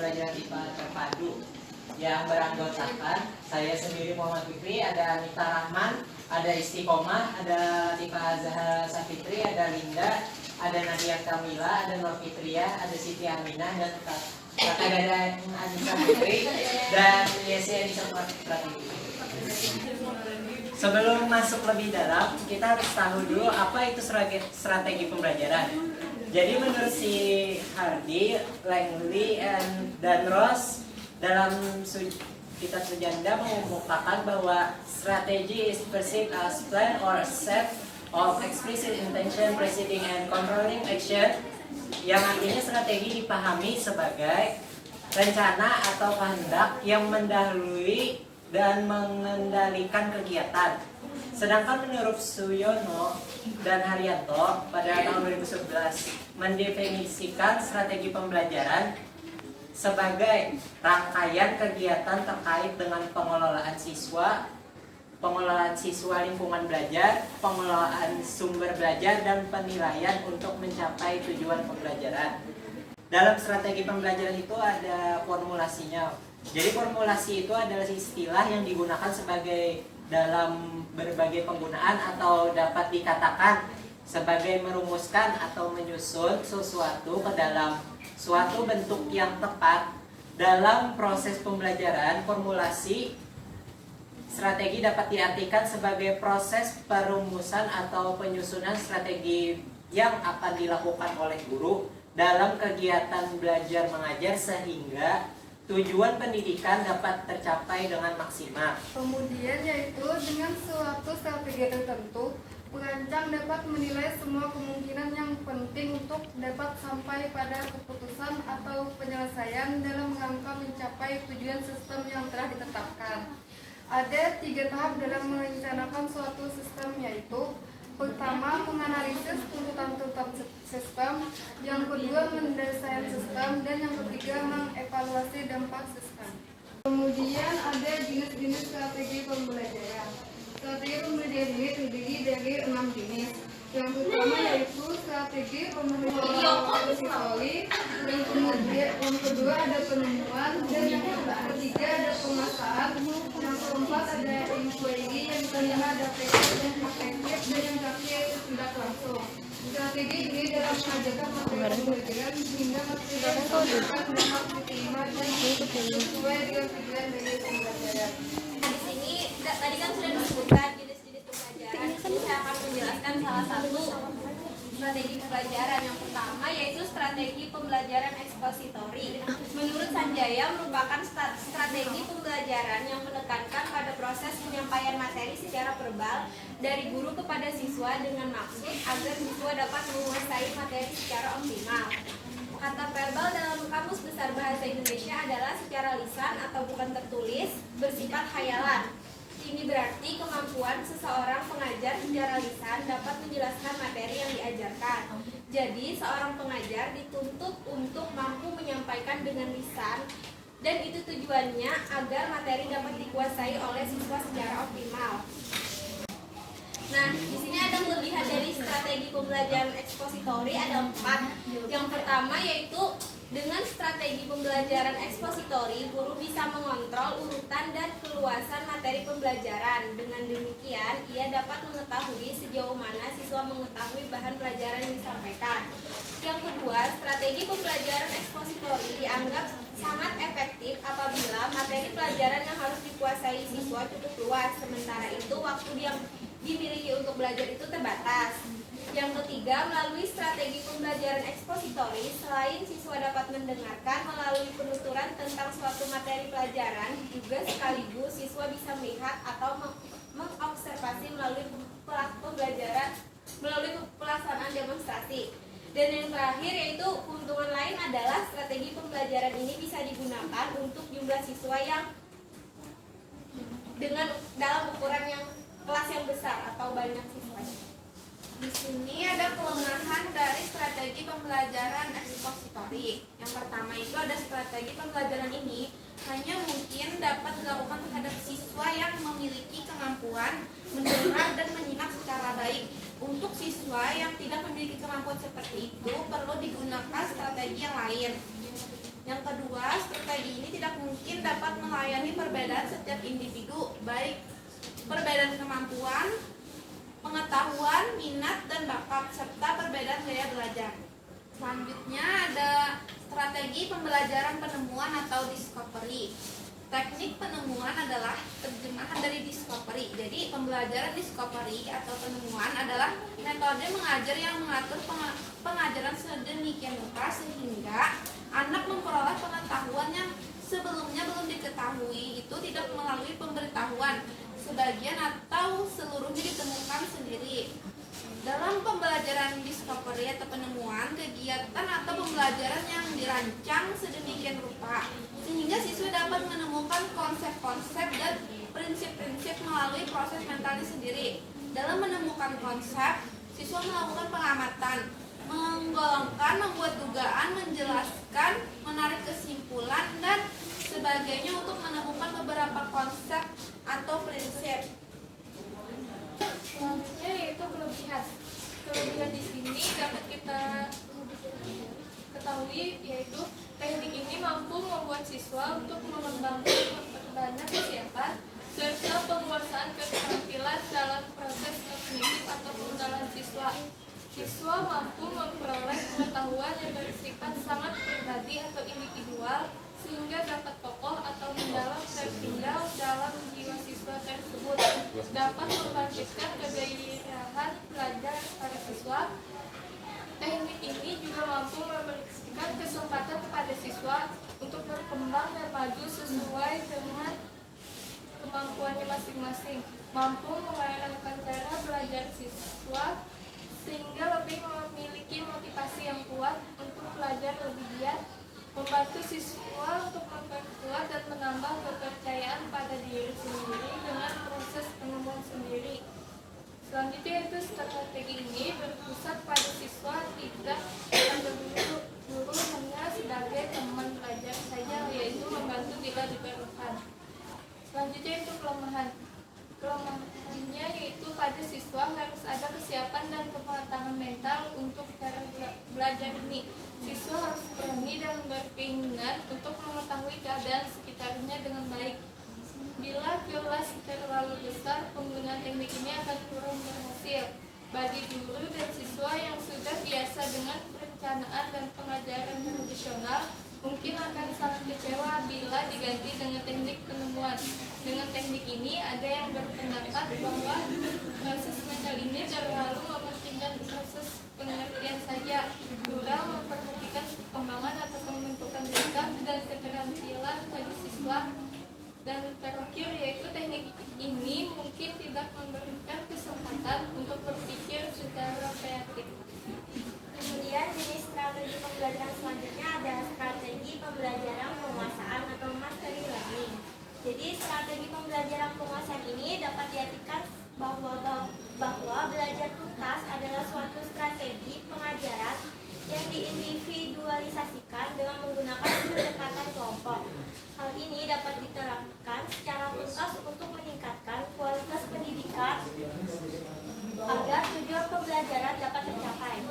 pembelajaran IPA terpadu yang beranggotakan saya sendiri Muhammad Fikri, ada Anita Rahman, ada Istiqomah, ada Tifa Zahra Safitri, ada Linda, ada Nadia Kamila, ada Nur Fitriah, ada Siti Aminah, dan Kakak Dada Anissa Fikri, dan Yesia Anissa Pratiwi. Sebelum masuk lebih dalam, kita harus tahu dulu apa itu strategi pembelajaran. Jadi menurut si Hardy, Langley, dan Ross dalam kitab Sujanda mengemukakan bahwa strategi is perceived as plan or set of explicit intention preceding and controlling action, yang artinya strategi dipahami sebagai rencana atau kehendak yang mendahului dan mengendalikan kegiatan. Sedangkan menurut Suyono dan Haryanto pada tahun 2011 mendefinisikan strategi pembelajaran sebagai rangkaian kegiatan terkait dengan pengelolaan siswa lingkungan belajar, pengelolaan sumber belajar, dan penilaian untuk mencapai tujuan pembelajaran. Dalam strategi pembelajaran itu ada formulasinya. Jadi formulasi itu adalah istilah yang digunakan sebagai dalam berbagai penggunaan atau dapat dikatakan sebagai merumuskan atau menyusun sesuatu ke dalam suatu bentuk yang tepat. Dalam proses pembelajaran, formulasi strategi dapat diartikan sebagai proses perumusan atau penyusunan strategi yang akan dilakukan oleh guru dalam kegiatan belajar mengajar sehingga tujuan pendidikan dapat tercapai dengan maksimal. Kemudian yaitu dengan suatu strategi tertentu, perancang dapat menilai semua kemungkinan yang penting untuk dapat sampai pada keputusan atau penyelesaian dalam rangka mencapai tujuan sistem yang telah ditetapkan. Ada 3 tahap dalam merencanakan suatu sistem, yaitu pertama, menganalisis tuntutan-tuntutan sistem, yang kedua, mendesain sistem, dan yang ketiga, mengevaluasi dampak sistem. Kemudian ada jenis-jenis strategi pembelajaran. Strategi pembelajaran ini terdiri dari 6 jenis. Yang pertama yaitu strategi pembelajaran ekspositori, yang kedua ada penemuan, dan yang ketiga ada pemasaran, yang keempat ada inquiry, yang kelima ada praktik dan efektif, dan yang terakhir tidak langsung. Strategi ini dalam mengajarkan materi pembelajaran sehingga materi yang disampaikan dapat diterima dan sesuai dengan tujuan dari pembelajaran. Di sini tadi kan sudah disebutkan jenis-jenis pembelajaran. Saya akan menjelaskan salah satu strategi pembelajaran. Yang pertama yaitu strategi pembelajaran ekspositori. Menurut Sanjaya merupakan strategi pembelajaran yang menekankan pada proses penyampaian materi secara verbal dari guru kepada siswa dengan maksud agar siswa dapat menguasai materi secara optimal. Kata verbal dalam Kamus Besar Bahasa Indonesia adalah secara lisan atau bukan tertulis, bersifat khayalan. Ini berarti kemampuan seseorang pengajar secara lisan dapat menjelaskan materi yang diajarkan. Jadi, seorang pengajar dituntut untuk mampu menyampaikan dengan lisan, dan itu tujuannya agar materi dapat dikuasai oleh siswa secara optimal. Nah, di sini ada kelebihan dari strategi pembelajaran ekspositori, ada 4. Yang pertama yaitu dengan strategi pembelajaran ekspositori, guru bisa mengontrol urutan dan keluasan materi pembelajaran. Dengan demikian, ia dapat mengetahui sejauh mana siswa mengetahui bahan pelajaran yang disampaikan. Yang kedua, strategi pembelajaran ekspositori dianggap sangat efektif apabila materi pelajaran yang harus dikuasai siswa cukup luas, sementara itu waktu yang dimiliki untuk belajar itu terbatas. Yang ketiga, melalui strategi pembelajaran ekspositori, selain siswa dapat mendengarkan melalui penuturan tentang suatu materi pelajaran, juga sekaligus siswa bisa melihat atau mengobservasi melalui pembelajaran melalui pelaksanaan demonstrasi. Dan yang terakhir yaitu keuntungan lain adalah strategi pembelajaran ini bisa digunakan untuk jumlah siswa yang dengan dalam ukuran yang kelas yang besar atau banyak siswa. Di sini ada kelemahan dari strategi pembelajaran ekspositori. Yang pertama itu ada strategi pembelajaran ini hanya mungkin dapat dilakukan terhadap siswa yang memiliki kemampuan mendengar dan menyimak secara baik. Untuk siswa yang tidak memiliki kemampuan seperti itu perlu digunakan strategi yang lain. Yang kedua, strategi ini tidak mungkin dapat melayani perbedaan setiap individu, baik perbedaan kemampuan, pengetahuan, minat, dan bakat, serta perbedaan gaya belajar. Selanjutnya ada strategi pembelajaran penemuan atau discovery. Teknik penemuan adalah terjemahan dari discovery. Jadi pembelajaran discovery atau penemuan adalah metode mengajar yang mengatur pengajaran sedemikian rupa sehingga anak memperoleh pengetahuan yang sebelumnya belum diketahui itu tidak melalui pemberitahuan. Sebagian atau seluruhnya ditemukan sendiri. Dalam pembelajaran discovery atau penemuan, kegiatan atau pembelajaran yang dirancang sedemikian rupa sehingga siswa dapat menemukan konsep-konsep dan prinsip-prinsip melalui proses mentalnya sendiri. Dalam menemukan konsep, siswa melakukan pengamatan, menggolongkan, membuat dugaan, menjelaskan, menarik kesimpulan, dan sebagainya untuk menemukan beberapa konsep atau prinsip. Selanjutnya yaitu kelebihan. Kelebihan di sini dapat kita ketahui yaitu teknik ini mampu membuat siswa untuk mengembangkan memperbanyak kesiapan serta penguasaan keterampilan dalam proses kognitif atau pengenalan siswa. Siswa mampu memperoleh pengetahuan yang bersifat sangat pribadi atau individual sehingga dapat kokoh atau mendalam tertinggal dalam jiwa siswa tersebut, dapat membangkitkan kegairahan belajar para siswa. Teknik ini juga mampu memberikan kesempatan kepada siswa untuk berkembang dan maju sesuai dengan kemampuannya masing-masing, mampu mengarahkan cara belajar siswa sehingga lebih memiliki motivasi yang kuat untuk belajar lebih giat, membantu siswa untuk memperkuat dan menambah kepercayaan pada diri sendiri dengan proses penemuan sendiri. Selanjutnya itu strategi ini berpusat pada siswa, tidak pada guru hanya sebagai teman belajar saja, yaitu membantu bila diperlukan. Selanjutnya itu kelemahan. Kelemahannya yaitu pada siswa harus ada kesiapan dan kematangan mental untuk cara belajar ini. Siswa harus berani dan berkeinginan untuk mengetahui keadaan sekitarnya dengan baik. Bila kelas terlalu besar, penggunaan teknik ini akan kurang berhasil. Bagi guru dan siswa yang sudah biasa dengan perencanaan dan pengajaran tradisional, mungkin akan sangat kecewa bila diganti dengan teknik penemuan. Dengan teknik ini, ada yang berpendapat bahwa proses mental ini terlalu mementingkan proses pengertian saja, kurang memperhatikan perkembangan atau pembentukan sikap dan keterampilan bagi siswa. Dan terakhir yaitu teknik ini mungkin tidak memberikan kesempatan untuk berpikir secara kreatif. Kemudian jenis strategi pembelajaran selanjutnya ada strategi pembelajaran penguasaan atau mastery learning. Jadi strategi pembelajaran penguasaan ini dapat diartikan bahwa belajar tuntas adalah suatu strategi pengajaran yang diindividualisasikan dengan menggunakan pendekatan kelompok. Hal ini dapat diterapkan secara tuntas untuk meningkatkan kualitas pendidikan agar tujuan pembelajaran dapat tercapai.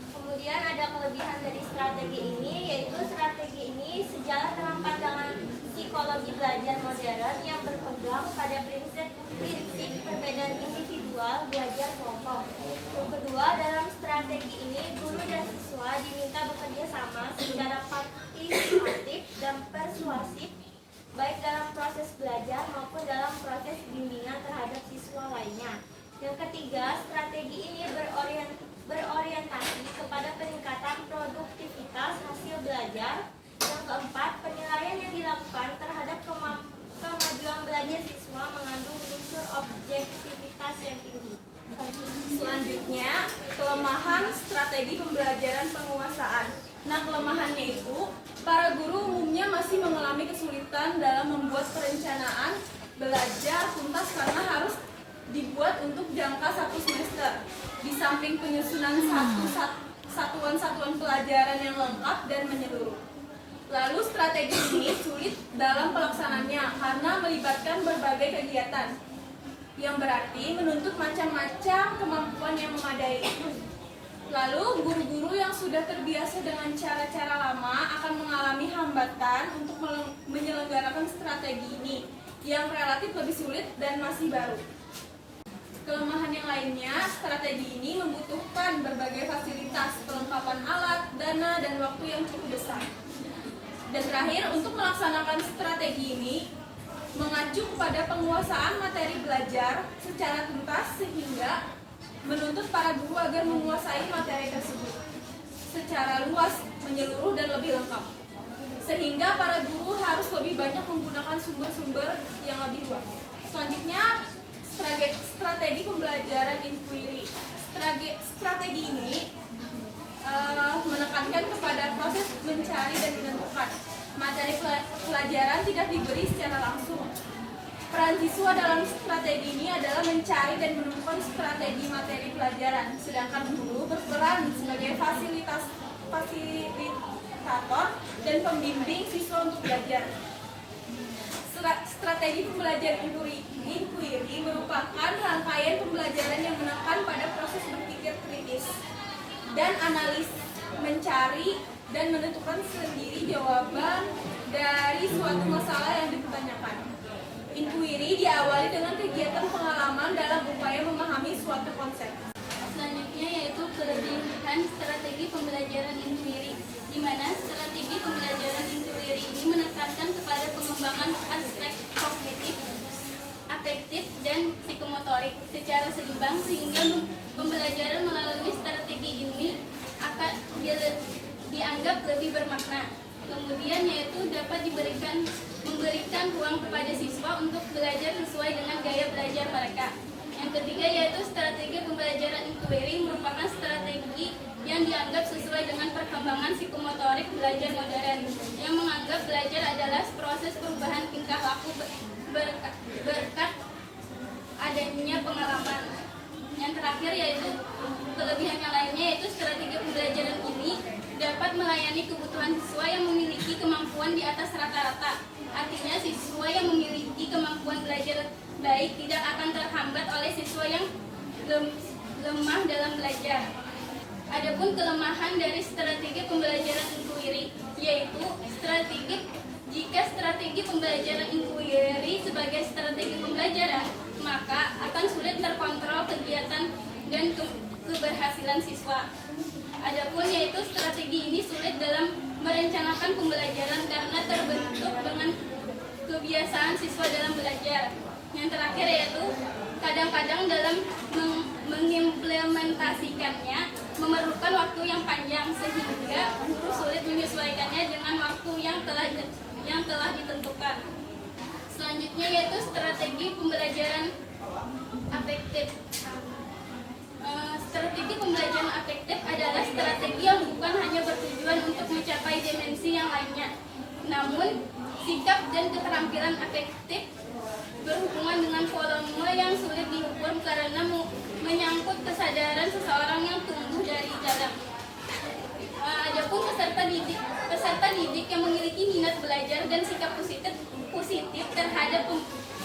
Kemudian ada kelebihan dari strategi ini, yaitu strategi ini sejalan dengan pandangan psikologi belajar modern yang berpegang pada prinsip perbedaan individual belajar kelompok. Yang kedua, dalam strategi ini guru dan siswa diminta bekerja sama secara partisipatif dan persuasif, baik dalam proses belajar maupun dalam proses bimbingan terhadap siswa lainnya. Yang ketiga, strategi ini berorientasi kepada peningkatan produktivitas hasil belajar. Yang keempat, penilaian yang dilakukan terhadap kemajuan belajar siswa mengandung unsur objektivitas yang tinggi. Selanjutnya, kelemahan strategi pembelajaran penguasaan. Nah, kelemahannya itu, para guru umumnya masih mengalami kesulitan dalam membuat perencanaan belajar tuntas karena harus dibuat untuk jangka 1 semester. Di samping penyusunan satuan-satuan pelajaran yang lengkap dan menyeluruh. Lalu strategi ini sulit dalam pelaksanaannya karena melibatkan berbagai kegiatan yang berarti menuntut macam-macam kemampuan yang memadai. Lalu, guru-guru yang sudah terbiasa dengan cara-cara lama akan mengalami hambatan untuk menyelenggarakan strategi ini yang relatif lebih sulit dan masih baru. Kelemahan yang lainnya, strategi ini membutuhkan berbagai fasilitas, perlengkapan alat, dana, dan waktu yang cukup besar. Dan terakhir, untuk melaksanakan strategi ini, mengacu kepada penguasaan materi belajar secara tuntas sehingga menuntut para guru agar menguasai materi tersebut secara luas, menyeluruh, dan lebih lengkap. Sehingga para guru harus lebih banyak menggunakan sumber-sumber yang lebih luas. Selanjutnya, strategi pembelajaran inquiry. Strategi ini menekankan kepada proses mencari dan menentukan. Materi pelajaran tidak diberi secara langsung. Peran siswa dalam strategi ini adalah mencari dan menemukan strategi materi pelajaran, sedangkan guru berperan sebagai fasilitator dan pembimbing siswa untuk belajar. Strategi pembelajaran inquiry merupakan rangkaian pembelajaran yang menekan pada proses berpikir kritis dan analis, mencari dan menentukan sendiri jawaban dari suatu masalah yang dipertanyakan. Inquiry diawali dengan kegiatan pengalaman dalam upaya memahami suatu konsep. Selanjutnya yaitu kelebihan strategi pembelajaran inquiry, di mana strategi pembelajaran inquiry ini menekankan kepada pengembangan aspek kognitif, afektif, dan psikomotorik secara seimbang sehingga pembelajaran melalui strategi ini akan dianggap lebih bermakna. Kemudian yaitu dapat memberikan ruang kepada siswa untuk belajar sesuai dengan gaya belajar mereka. Yang ketiga yaitu strategi pembelajaran inquiry merupakan strategi yang dianggap sesuai dengan perkembangan psikomotorik belajar modern, yang menganggap belajar adalah proses perubahan tingkah laku berkat adanya pengalaman. Yang terakhir yaitu kelebihan yang lainnya yaitu strategi pembelajaran ini dapat melayani kebutuhan siswa yang memiliki kemampuan di atas rata-rata. Artinya siswa yang memiliki kemampuan belajar baik tidak akan terhambat oleh siswa yang lemah dalam belajar. Adapun kelemahan dari strategi pembelajaran inquiry yaitu jika strategi pembelajaran inquiry sebagai strategi pembelajaran, maka akan sulit terkontrol kegiatan dan keberhasilan siswa. Adapun yaitu strategi ini sulit dalam merencanakan pembelajaran karena terbentuk dengan kebiasaan siswa dalam belajar. Yang terakhir yaitu kadang-kadang dalam mengimplementasikannya memerlukan waktu yang panjang sehingga guru sulit menyesuaikannya dengan waktu yang telah ditentukan. Selanjutnya yaitu strategi pembelajaran afektif. Strategi pembelajaran afektif adalah strategi yang bukan hanya bertujuan untuk mencapai dimensi yang lainnya, namun sikap dan keterampilan afektif berhubungan dengan volume yang sulit diukur karena menyangkut kesadaran seseorang yang tumbuh dari dalam. Adapun peserta didik yang memiliki minat belajar dan sikap positif terhadap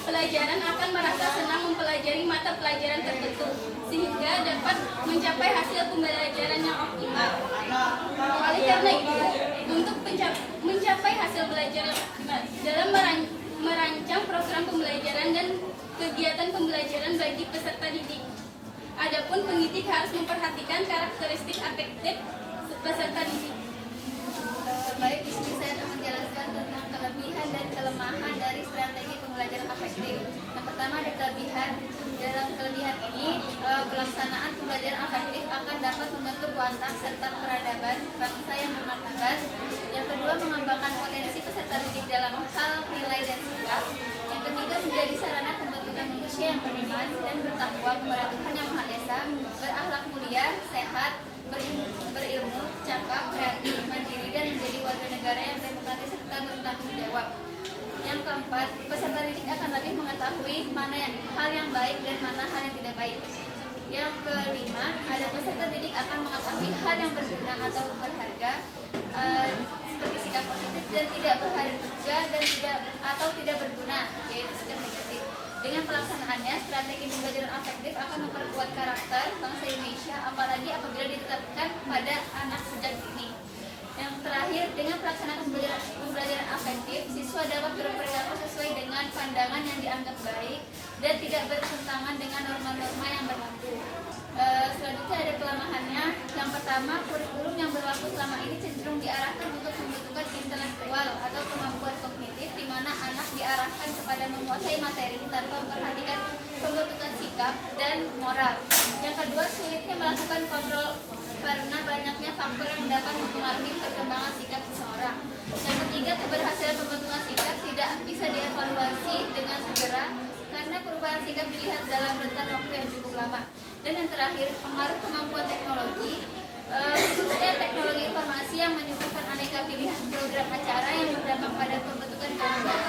pelajaran akan merasa senang mempelajari mata pelajaran tertentu sehingga dapat mencapai hasil pembelajaran yang optimal. Oleh karena itu, untuk mencapai hasil belajar yang optimal dalam merancang program pembelajaran dan kegiatan pembelajaran bagi peserta didik. Adapun pendidik harus memperhatikan karakteristik afektif peserta didik. Baik, di sini saya akan menjelaskan tentang kelebihan dan kelemahan dari strategi pembelajaran afektif. Yang pertama ada kelebihan. Dalam kelebihan ini, pelaksanaan pembelajaran afektif akan dapat membentuk watak serta peradaban bangsa yang bermartabat. Yang kedua, mengembangkan potensi peserta didik dalam hal nilai dan sikap. Yang ketiga, menjadi sarana pembentukan manusia yang beriman dan bertakwa kepada Tuhan Yang Maha Esa, berakhlak mulia, sehat, berilmu, cakap, kreatif, mandiri, dan menjadi warga negara yang demokratis serta bertanggung jawab. Yang keempat, peserta didik akan lebih mengetahui mana hal yang baik dan mana hal yang tidak baik. Yang kelima, ada peserta didik akan mengetahui hal yang berguna atau berharga, seperti sikap positif dan tidak berharga dan tidak berguna, yaitu sikap negatif. Dengan pelaksanaannya, strategi pembelajaran afektif akan memperkuat karakter bangsa Indonesia, apalagi apabila ditetapkan pada anak sejak dini. Yang terakhir, dengan pelaksanaan pembelajaran afektif, siswa dapat berperilaku sesuai dengan pandangan yang dianggap baik dan tidak bertentangan dengan norma-norma yang berlaku. Selanjutnya ada kelemahannya. Yang pertama, kurikulum yang berlaku selama ini cenderung diarahkan untuk membutuhkan intelektual atau kemampuan kognitif, di mana anak diarahkan kepada menguasai materi tanpa memperhatikan pembentukan sikap dan moral. Yang kedua, sulitnya melakukan kontrol karena banyaknya faktor yang dapat mempengaruhi perkembangan sikap seseorang. Yang ketiga, keberhasilan pembentukan sikap tidak bisa dievaluasi dengan segera karena perubahan sikap dilihat dalam rentan waktu yang cukup lama. Dan yang terakhir, pengaruh kemampuan teknologi, khususnya teknologi informasi yang menyuguhkan aneka pilihan program acara yang berdampak pada pembentukan karakter.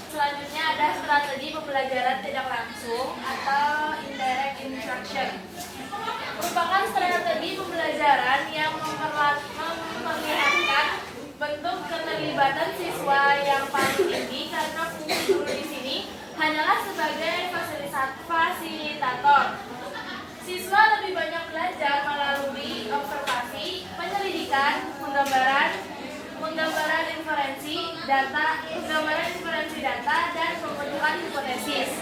Selanjutnya ada strategi pembelajaran tidak langsung atau indirect instruction. Merupakan strategi pembelajaran yang memperlihatkan bentuk keterlibatan siswa yang paling tinggi karena fungsi guru di sini hanyalah sebagai fasilitator. Siswa lebih banyak belajar melalui observasi, penyelidikan, penggambaran inferensi data, dan pembentukan hipotesis.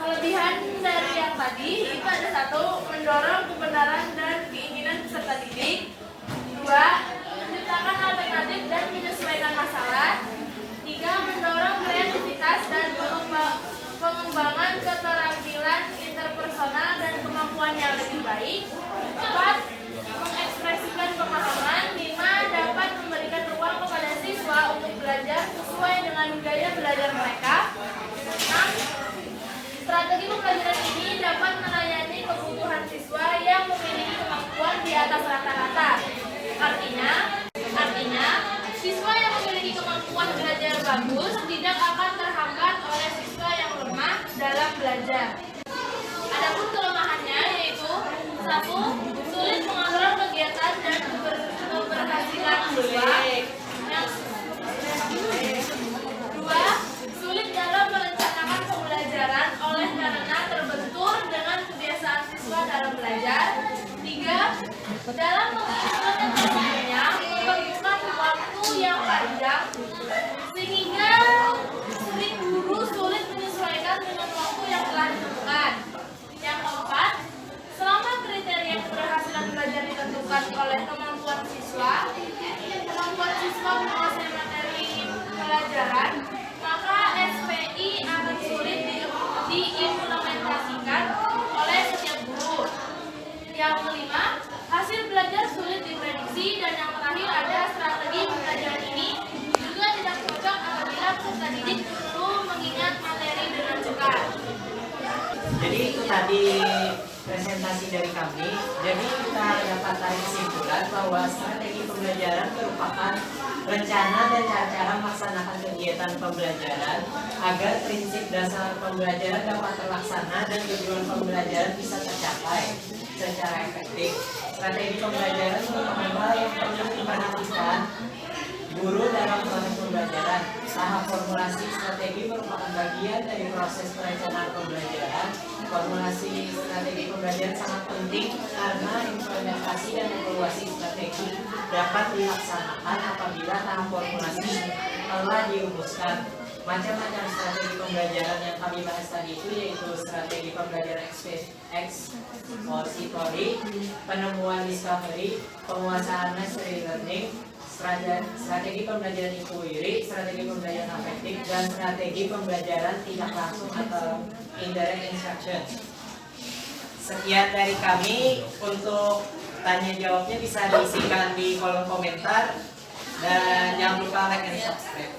Kelebihan dari yang tadi itu ada satu, mendorong kebenaran dan keinginan peserta didik. Dua, menciptakan alternatif dan menyesuaikan masalah. Tiga, mendorong kreativitas dan pengembangan keterampilan interpersonal dan kemampuan yang lebih baik. Empat, mengekspresikan pemahaman. Lima, dapat memberikan ruang kepada siswa untuk belajar sesuai dengan gaya belajar mereka. Enam, strategi pembelajaran ini dapat melayani kebutuhan siswa yang memiliki kemampuan di atas rata-rata. Artinya, siswa yang memiliki kemampuan belajar bagus tidak akan terhambat oleh siswa yang lemah dalam belajar. Adapun kelemahannya yaitu satu, sulit mengontrol kegiatan dan keberhasilan siswa. Dua, sulit dalam merencanakan pembelajaran oleh karena terbentur dengan kebiasaan siswa dalam belajar. Tiga, dalam mengimplementasikannya memerlukan waktu yang panjang sehingga sering guru sulit menyesuaikan dengan waktu yang telah ditentukan. Yang keempat, selama kriteria keberhasilan belajar ditentukan oleh kemampuan siswa menguasai materi pelajaran, maka SPI akan sulit diimplementasikan oleh setiap guru. Yang kelima, hasil belajar sulit diprediksi. Dan yang terakhir ada strategi pembelajaran ini juga tidak cocok apabila peserta didik perlu mengingat materi dengan cepat. Jadi itu tadi presentasi dari kami. Jadi kita dapat tarik kesimpulan bahwa strategi pembelajaran merupakan rencana dan cara-cara melaksanakan kegiatan pembelajaran agar prinsip dasar pembelajaran dapat terlaksana dan tujuan pembelajaran bisa tercapai secara efektif. Strategi pembelajaran merupakan hal yang perlu diperhatikan guru dalam proses pembelajaran. Tahap formulasi strategi merupakan bagian dari proses perencanaan pembelajaran. Formulasi strategi pembelajaran sangat penting karena implementasi dan evaluasi strategi dapat dilaksanakan apabila tahap formulasi telah dirumuskan. Macam-macam strategi pembelajaran yang kami bahas tadi itu yaitu strategi pembelajaran expository, penemuan discovery, penguasaan mastery learning, strategi pembelajaran inquiry, strategi pembelajaran afektif, dan strategi pembelajaran tidak langsung atau indirect instruction. Sekian dari kami. Untuk tanya jawabnya bisa diisikan di kolom komentar dan jangan lupa like dan subscribe.